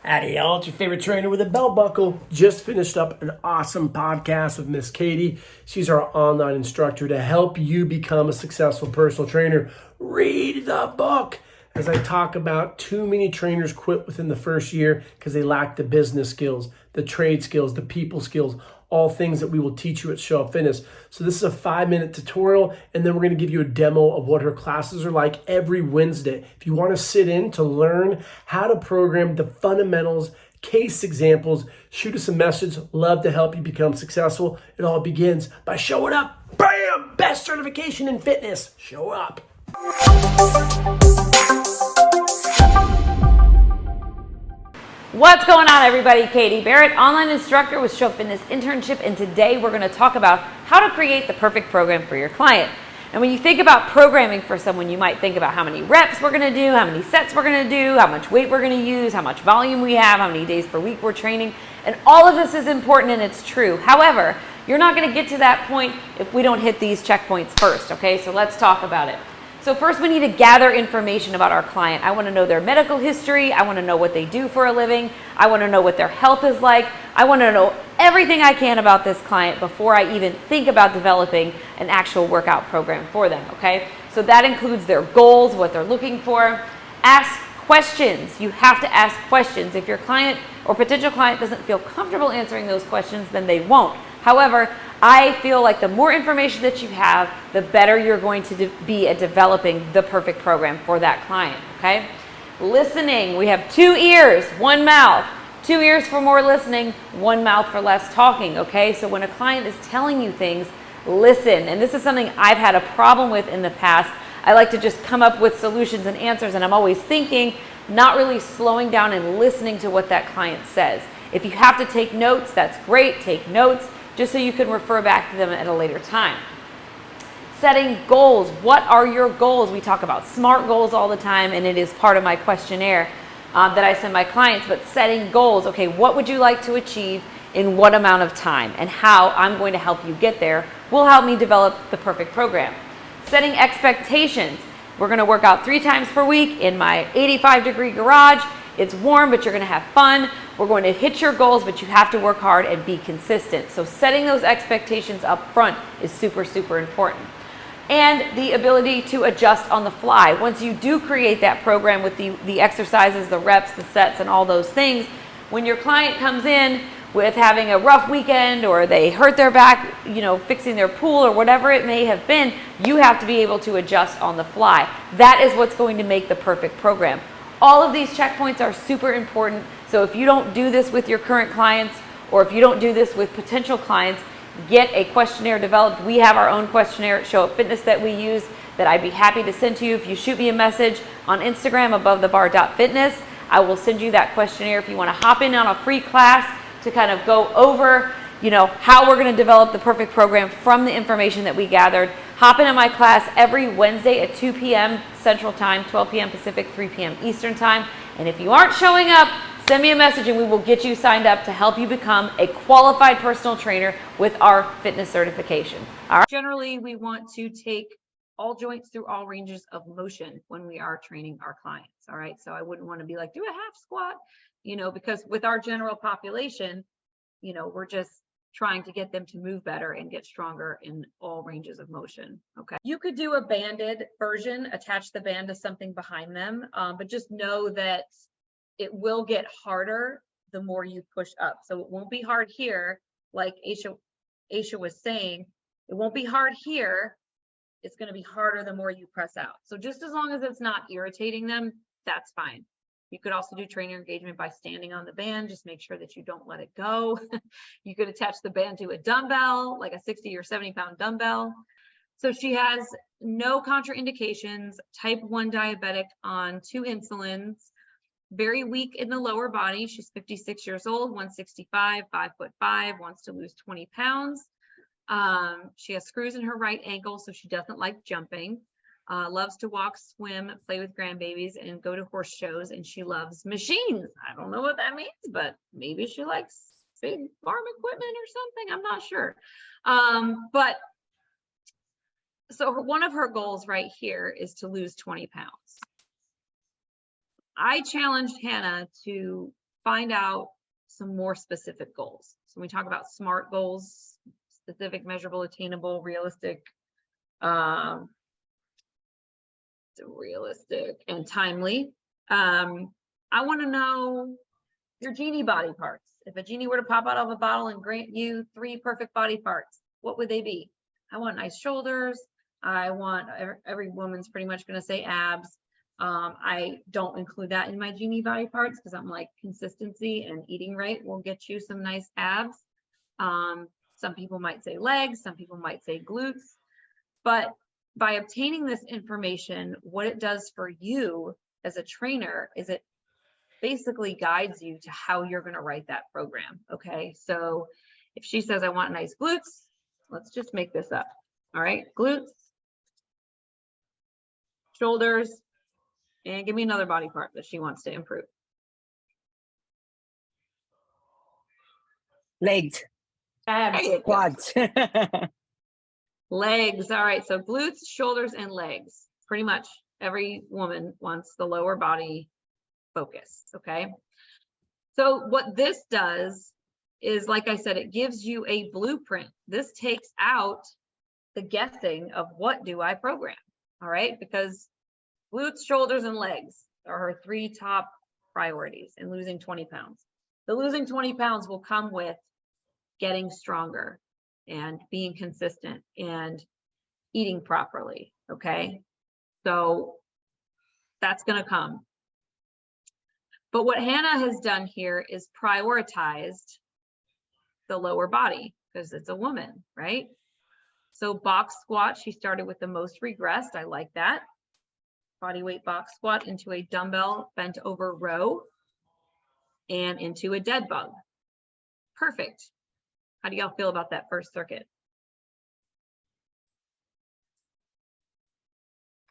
Howdy, y'all. It's your favorite trainer with a belt buckle. Just finished up an awesome podcast with Miss Katie. She's our online instructor to help you become a successful personal trainer. Read the book. As I talk about, too many trainers quit within the first year because they lack the business skills, the trade skills, the people skills, all things that we will teach you at Show Up Fitness. So this is a 5-minute tutorial, and then we're going to give you a demo of what her classes are like every Wednesday. If you want to sit in to learn how to program the fundamentals, case examples, shoot us a message. Love to help you become successful. It all begins by showing up. Bam! Best certification in fitness. Show up. What's going on, everybody? Katie Barrett, online instructor with Show Up Fitness Internship, and today we're going to talk about how to create the perfect program for your client. And when you think about programming for someone, you might think about how many reps we're going to do, how many sets we're going to do, how much weight we're going to use, how much volume we have, how many days per week we're training, and all of this is important and it's true. However, you're not going to get to that point if we don't hit these checkpoints first, okay? So let's talk about it. So first, we need to gather information about our client. I want to know their medical history. I want to know what they do for a living. I want to know what their health is like. I want to know everything I can about this client before I even think about developing an actual workout program for them, okay? So that includes their goals, what they're looking for. Ask questions. You have to ask questions. If your client or potential client doesn't feel comfortable answering those questions, then they won't. However, I feel like the more information that you have, the better you're going to be at developing the perfect program for that client, okay? Listening, we have 2 ears, 1 mouth. 2 ears for more listening, 1 mouth for less talking, okay? So when a client is telling you things, listen. And this is something I've had a problem with in the past. I like to just come up with solutions and answers, and I'm always thinking, not really slowing down and listening to what that client says. If you have to take notes, that's great, take notes, just so you can refer back to them at a later time. Setting goals. What are your goals? We talk about SMART goals all the time, and it is part of my questionnaire that I send my clients, but setting goals. Okay, what would you like to achieve in what amount of time, and how I'm going to help you get there will help me develop the perfect program. Setting expectations. We're going to work out 3 times per week in my 85-degree garage. It's warm, but you're going to have fun. We're going to hit your goals, but you have to work hard and be consistent. So setting those expectations up front is super, super important. And the ability to adjust on the fly. Once you do create that program with the exercises, the reps, the sets, and all those things, when your client comes in with having a rough weekend or they hurt their back, fixing their pool or whatever it may have been, you have to be able to adjust on the fly. That is what's going to make the perfect program. All of these checkpoints are super important. So if you don't do this with your current clients, or if you don't do this with potential clients, get a questionnaire developed. We have our own questionnaire at Show Up Fitness that we use that I'd be happy to send to you. If you shoot me a message on Instagram abovethebar.fitness, I will send you that questionnaire if you want to hop in on a free class to kind of go over how we're going to develop the perfect program from the information that we gathered. Hop into my class every Wednesday at 2 p.m. Central Time, 12 p.m. Pacific, 3 p.m. Eastern Time. And if you aren't showing up, send me a message and we will get you signed up to help you become a qualified personal trainer with our fitness certification. All right. Generally, we want to take all joints through all ranges of motion when we are training our clients. All right. So I wouldn't want to be like, do a half squat, because with our general population, we're just trying to get them to move better and get stronger in all ranges of motion. Okay. You could do a banded version, attach the band to something behind them, but just know that it will get harder the more you push up. So it won't be hard here, like Aisha was saying, it won't be hard here. It's going to be harder the more you press out. So just as long as it's not irritating them, that's fine. You could also do trainer engagement by standing on the band. Just make sure that you don't let it go. You could attach the band to a dumbbell, like a 60 or 70-pound dumbbell. So she has no contraindications, type 1 diabetic on 2 insulins, very weak in the lower body. She's 56 years old, 165, 5'5", wants to lose 20 pounds. She has screws in her right ankle, so she doesn't like jumping. Loves to walk, swim, play with grandbabies, and go to horse shows, and she loves machines. I don't know what that means, but maybe she likes big farm equipment or something. I'm not sure. But so one of her goals right here is to lose 20 pounds. I challenged Hannah to find out some more specific goals. So when we talk about SMART goals, specific, measurable, attainable, realistic, and timely. I want to know your genie body parts. If a genie were to pop out of a bottle and grant you 3 perfect body parts, what would they be? I want nice shoulders. I want, every woman's pretty much going to say abs. I don't include that in my genie body parts because I'm like, consistency and eating right will get you some nice abs. Some people might say legs, some people might say glutes, but by obtaining this information, what it does for you as a trainer is it basically guides you to how you're going to write that program. Okay. So if she says, I want nice glutes, let's just make this up. All right. Glutes, shoulders, and give me another body part that she wants to improve. Legs. Quads. Legs. All right. So glutes, shoulders, and legs. Pretty much every woman wants the lower body focus. Okay. So what this does is, like I said, it gives you a blueprint. This takes out the guessing of what do I program. All right. Because glutes, shoulders, and legs are her 3 top priorities in losing 20 pounds. The losing 20 pounds will come with getting stronger and being consistent and eating properly. Okay. So that's going to come. But what Hannah has done here is prioritized the lower body because it's a woman, right? So box squat, she started with the most regressed. I like that. Body weight box squat into a dumbbell bent over row and into a dead bug. Perfect. How do y'all feel about that first circuit?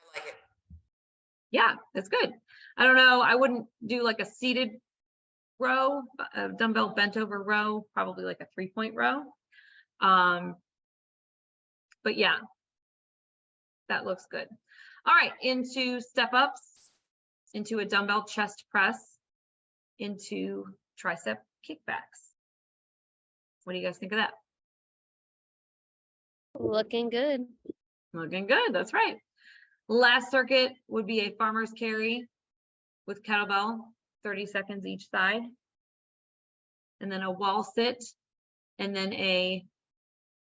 I like it. Yeah, that's good. I don't know. I wouldn't do like a seated row, a dumbbell bent over row, probably like a 3-point row. But yeah, that looks good. All right, into step ups, into a dumbbell chest press, into tricep kickbacks. What do you guys think of that? Looking good. Looking good, that's right. Last circuit would be a farmer's carry with kettlebell, 30 seconds each side. And then a wall sit, and then a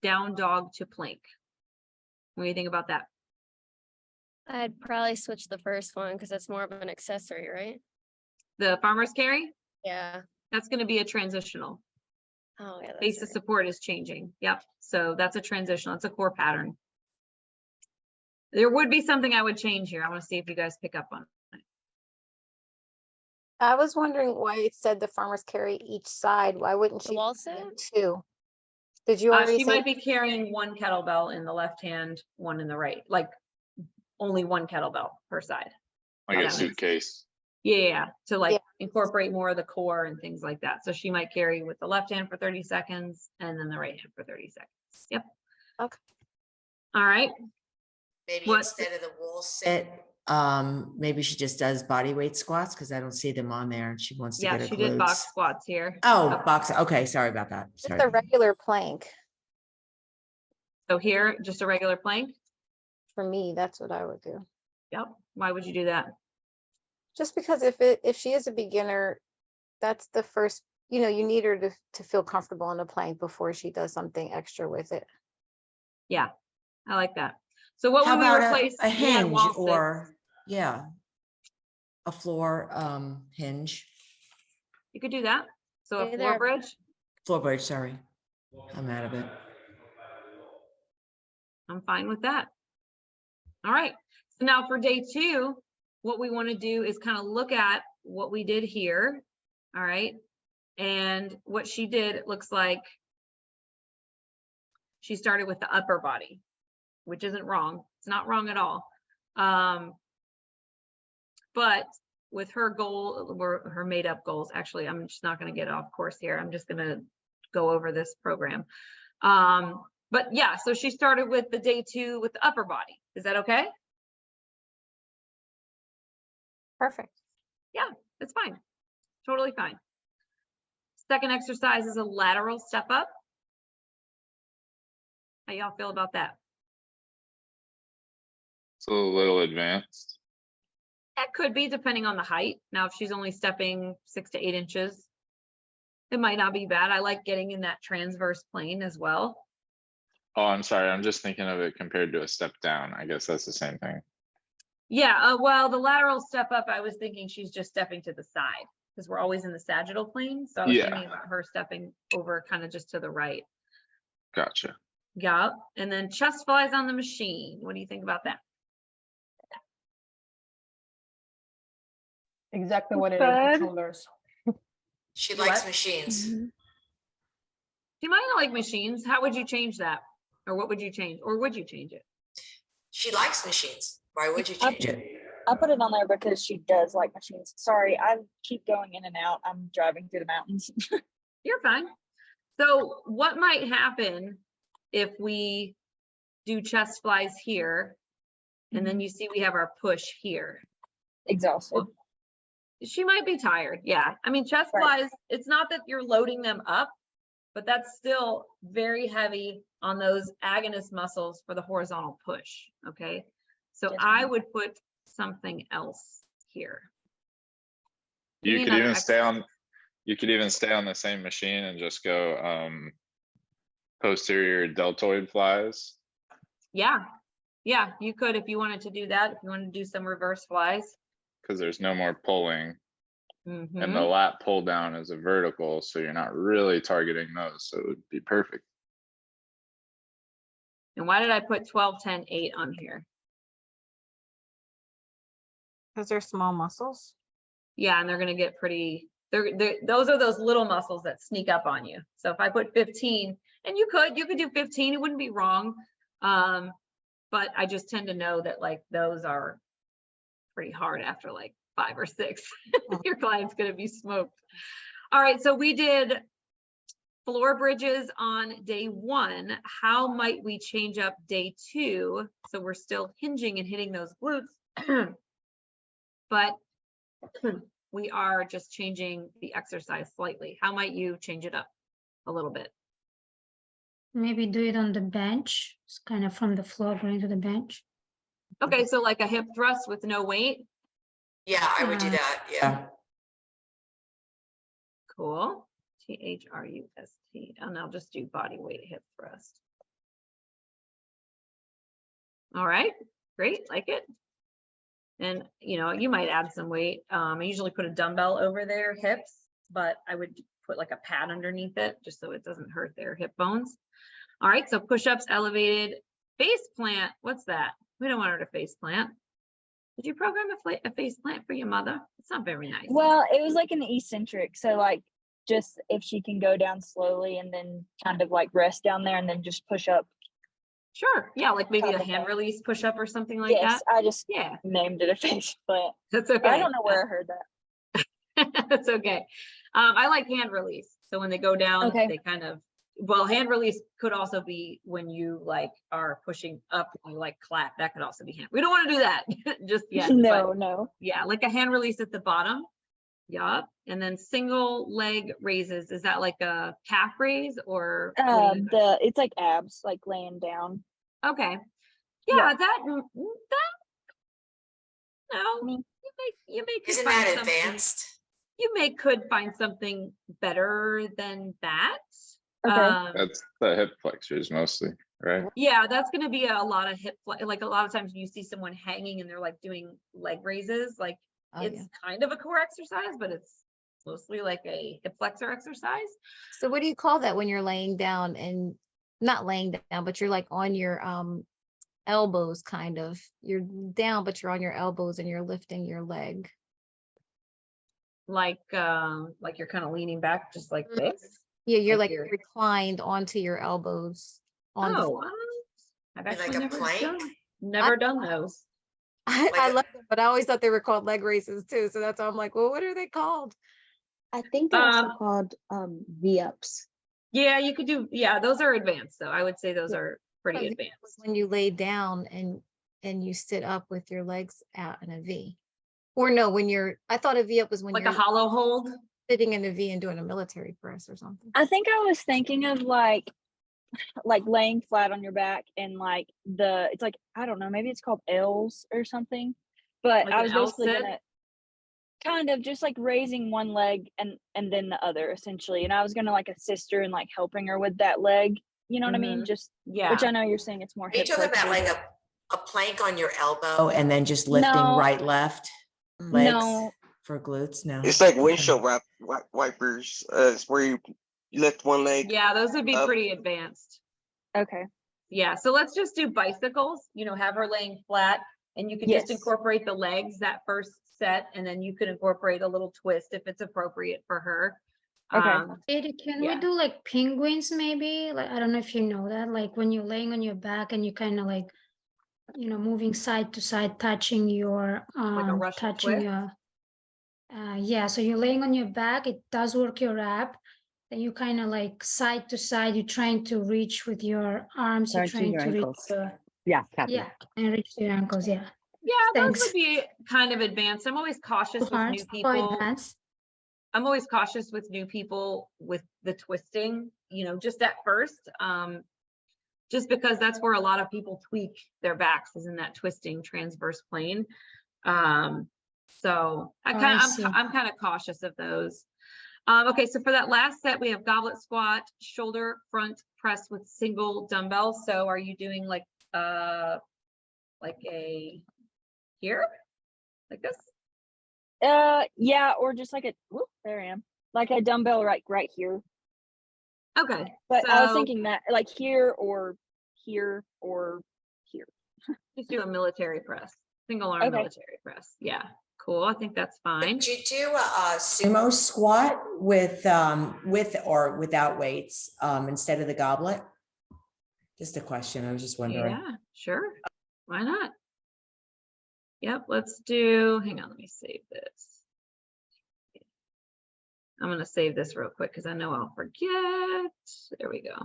down dog to plank. What do you think about that? I'd probably switch the first one because it's more of an accessory, right? The farmer's carry, Yeah. that's going to be a transitional. Oh, yeah. That's Base of right. support is changing. Yep. So that's a transitional. It's a core pattern. There would be something I would change here. I want to see if you guys pick up on it. I was wondering why it said the farmers carry each side. Why wouldn't The she wall do sit? 2? Did you already She say? might be carrying 1 kettlebell in the left hand, 1 in the right, like only 1 kettlebell per side. Like Yeah. a suitcase. Yeah, to like Yeah. incorporate more of the core and things like that. So she might carry with the left hand for 30 seconds and then the right hand for 30 seconds. Yep. Okay. All right. Maybe What- instead of the wall sit, maybe she just does body weight squats because I don't see them on there and she wants to Yeah, get her she did box glutes. squats here. Oh, box. Okay, sorry about that. Just Sorry. a regular plank. So here, just a regular plank. For me, that's what I would do. Yep. Why would you do that? Just because if she is a beginner, that's the first, you need her to feel comfortable on the plank before she does something extra with it. Yeah, I like that. So what How would we about replace? a We had hinge wall sit. or, yeah, a floor hinge, You could do that. So a Hey floor there. bridge. floor bridge, sorry. I'm out of it. I'm fine with that. All right. So now for day 2, what we want to do is kind of look at what we did here. All right. And what she did, it looks like she started with the upper body, which isn't wrong. It's not wrong at all. But with her goal, or her made up goals, actually, I'm just not going to get off course here. I'm just going to go over this program. But yeah, so she started with the day 2 with the upper body. Is that okay? Perfect. Yeah, it's fine. Totally fine. Second exercise is a lateral step up. How y'all feel about that? It's a little advanced. That could be depending on the height. Now, if she's only stepping 6 to 8 inches, it might not be bad. I like getting in that transverse plane as well. Oh, I'm sorry. I'm just thinking of it compared to a step down. I guess that's the same thing. Yeah, well, the lateral step up, I was thinking she's just stepping to the side because we're always in the sagittal plane. So I was thinking about her stepping over kind of just to the right. Gotcha. Yeah, and then chest flies on the machine. What do you think about that? Exactly what it is Good. with shoulders. She likes What? machines. She might not like machines. How would you change that? Or what would you change? Or would you change it? She likes machines. Why would you change it? I put it on there because she does like machines. Sorry, I keep going in and out. I'm driving through the mountains. You're fine. So what might happen if we do chest flies here, and then you see we have our push here? Exhausted. She might be tired. Yeah. I mean, chest Right. flies, it's not that you're loading them up, but that's still very heavy on those agonist muscles for the horizontal push. Okay. So Yes, I ma'am. would put something else here. You Give me could another even stay on. exercise. You could even stay on the same machine and just go posterior deltoid flies. Yeah. Yeah. You could, if you wanted to do that, if you wanted to do some reverse flies. Because there's no more pulling, and the Mhm. lat pull down is a vertical, so you're not really targeting those. So it would be perfect. And why did I put 12, 10, 8 on here? Because they're small muscles. Yeah, and they're going to get pretty, those are those little muscles that sneak up on you. So if I put 15, and you could do 15, it wouldn't be wrong. But I just tend to know that like those are pretty hard after like 5 or 6. Your client's going to be smoked. All right, so we did floor bridges on day 1. How might we change up day 2? So we're still hinging and hitting those glutes, but we are just changing the exercise slightly. How might you change it up a little bit? Maybe do it on the bench. It's kind of from the floor going to the bench. Okay, so like a hip thrust with no weight. Yeah, I would do that. Yeah. Cool. THRUST. And I'll just do body weight hip thrust. All right, great, like it. And you know, you might add some weight. I usually put a dumbbell over their hips, but I would put like a pad underneath it just so it doesn't hurt their hip bones. All right, so push-ups, elevated, face plant. What's that? We don't want her to face plant. Did you program a face plant for your mother? It's not very nice. Well, it was like an eccentric. So like just if she can go down slowly and then kind of like rest down there and then just push up. Sure. Yeah, like maybe a Kind of hand thing. release push-up or something like Yes, that. I just Yeah, named it a face plant. that's okay. I don't know where I heard that. That's okay. I like hand release. So when they go down, Okay. they kind of, well, hand release could also be when you like are pushing up and you like clap. That could also be hand. We don't want to do that just yet. No, but no. yeah, like a hand release at the bottom. Yup. And then single leg raises. Is that like a calf raise or? what do you- It's like abs, like laying down. Okay. Yeah, Yeah. that no, mean, you may could Isn't find that something- advanced? You could find something better than that. Okay. That's the hip flexors mostly, right? Yeah, that's going to be a lot of like a lot of times you see someone hanging and they're like doing leg raises. Like it's kind of a core exercise, but it's mostly like a hip flexor exercise. So what do you call that when you're laying down and not laying down, but you're like on your elbows kind of. You're down, but you're on your elbows and you're lifting your leg. Like you're kind of leaning back just like this. Yeah, you're Like like you're- reclined onto your elbows on the Oh, I've Like actually a never plank? done those. I a- love them, but I always thought they were called leg races too. So that's why I'm like, well, what are they called? I think they're also Um, called V-ups. Yeah, you could do, yeah, those are advanced though. I would say those are pretty V was advanced. when you lay down and you sit up with your legs out in a V. Or no, when you're, I thought a V up was when Like you're a hollow hold. sitting in the V and doing a military press or something. I think I was thinking of like laying flat on your back and like it's like, I don't know, maybe it's called L's or something. But Like I an was L basically sit? gonna kind of just like raising one leg and then the other essentially. And I was gonna like assist her and like helping her with that leg. You know what I mean? Just Yeah. which I know you're saying it's more Are you hip talking about flexor, like but a plank on your elbow and then just lifting No. right, left legs No. for glutes? No. It's like Okay. windshield wipers. It's where you lift one leg. Yeah, those would be up. pretty advanced. Okay. Yeah, so let's just do bicycles, have her laying flat, and you could just Yes. incorporate the legs that first set, and then you could incorporate a little twist if it's appropriate for her. Okay. Katie, can yeah. we do like penguins maybe? Like, I don't know if you know that, like when you're laying on your back and you kind of like, moving side to side, touching your Like a Russian touching twist? your yeah, so you're laying on your back, it does work your ab. Then you kind of like side to side, you're trying to reach with your arms, you're Turn to trying your to reach ankles. the Yeah, copy. yeah, and reach to your ankles, yeah. Yeah, those Thanks. would be kind of advanced. I'm always cautious Too with hard, new so people. advanced. I'm always cautious with new people with the twisting, just at first, just because that's where a lot of people tweak their backs, is in that twisting transverse plane. So I see. I'm kind of cautious of those. Okay, so for that last set, we have goblet squat, shoulder front press with single dumbbells. So are you doing like a here, like this? Yeah, or just like there I am. Like a dumbbell right here. Okay. But I was so thinking that like here or here. just do a military press, single arm Okay. military press. Yeah, cool. I think that's fine. Could you do a sumo squat with or without weights instead of the goblet? Just a question. I was just wondering. Yeah, sure. Why not? Yep, let's do, hang on, let me save this. I'm going to save this real quick because I know I'll forget. There we go.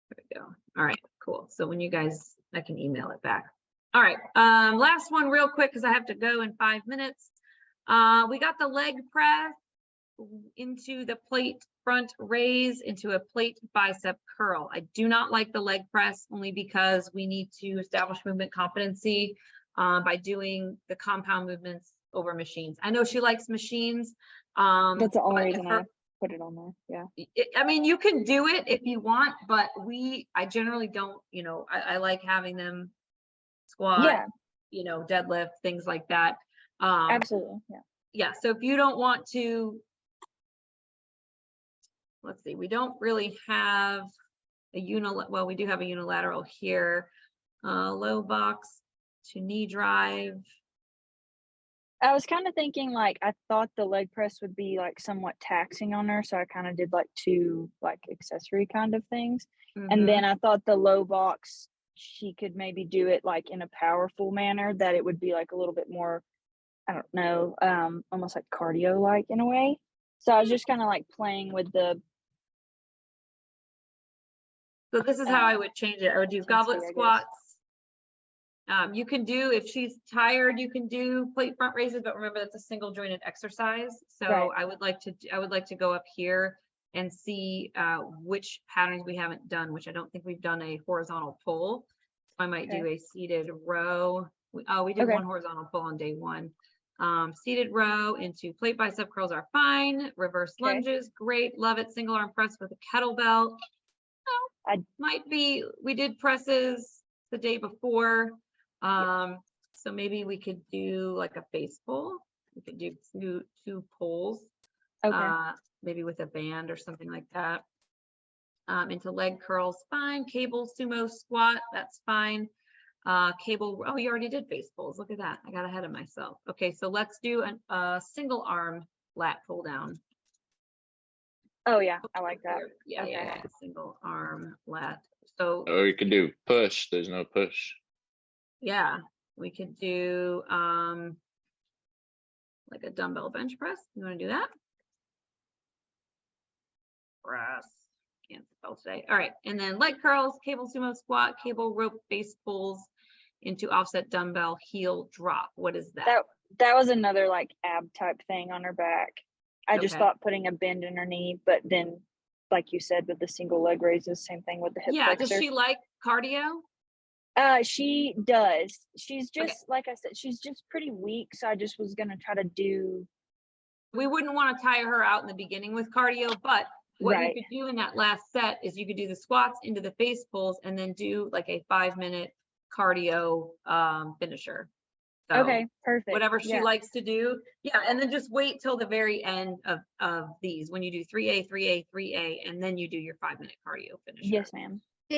There we go. All right, cool. So when you guys, I can email it back. All right, last one real quick because I have to go in 5 minutes. We got the leg press into the plate front raise into a plate bicep curl. I do not like the leg press only because we need to establish movement competency by doing the compound movements over machines. I know she likes machines. That's the only reason I I put it on there. Yeah. I mean, you can do it if you want, but I generally don't, I like having them squat, Yeah. Deadlift, things like that. Absolutely. Yeah. Yeah. So if you don't want to, let's see, we don't really have well, we do have a unilateral here. Low box to knee drive. I was kind of thinking like I thought the leg press would be like somewhat taxing on her, so I kind of did like two like accessory kind of things. And then I thought the low box, she could maybe do it like in a powerful manner that it would be like a little bit more, I don't know, almost like cardio like in a way. So I was just kind of like playing with the. So this is how I would change it. I would do goblet I guess. squats. You can do, if she's tired, you can do plate front raises, but remember that's a single jointed exercise. So Right. I would like to go up here and see which patterns we haven't done, which I don't think we've done a horizontal pull. So I might do a seated row. We did one horizontal pull on day one. Seated row into plate bicep curls are fine. Reverse lunges, great, love it. Single arm press with a kettlebell. We did presses the day before. So maybe we could do like a face pull. We could do two pulls, maybe with a band or something like that. Into leg curls, fine. Cable sumo squat, that's fine. Cable, oh, you already did face pulls. Look at that. I got ahead of myself. Okay, so let's do a single arm lat pull down. Oh yeah, I like that. Yeah, single arm lat. So or you can do push. There's no push. yeah, we could do like a dumbbell bench press. You want to do that? Press. Can't spell today. All right, and then leg curls, cable sumo squat, cable rope base pulls into offset dumbbell heel drop. What is that? That was another like ab type thing on her back. I just Okay. thought putting a bend in her knee, but then, like you said, with the single leg raises, same thing with the hip Yeah, does flexor. she like cardio? She does. She's Okay. just, like I said, she's just pretty weak. So I just was gonna try to do. We wouldn't want to tire her out in the beginning with cardio, but what Right. you could do in that last set is you could do the squats into the face pulls and then do like a 5-minute cardio finisher. So Okay, perfect. whatever she Yeah. likes to do. Yeah, and then just wait till the very end of these when you do 3A, 3A, 3A, and then you do your 5-minute cardio finisher. Yes, ma'am.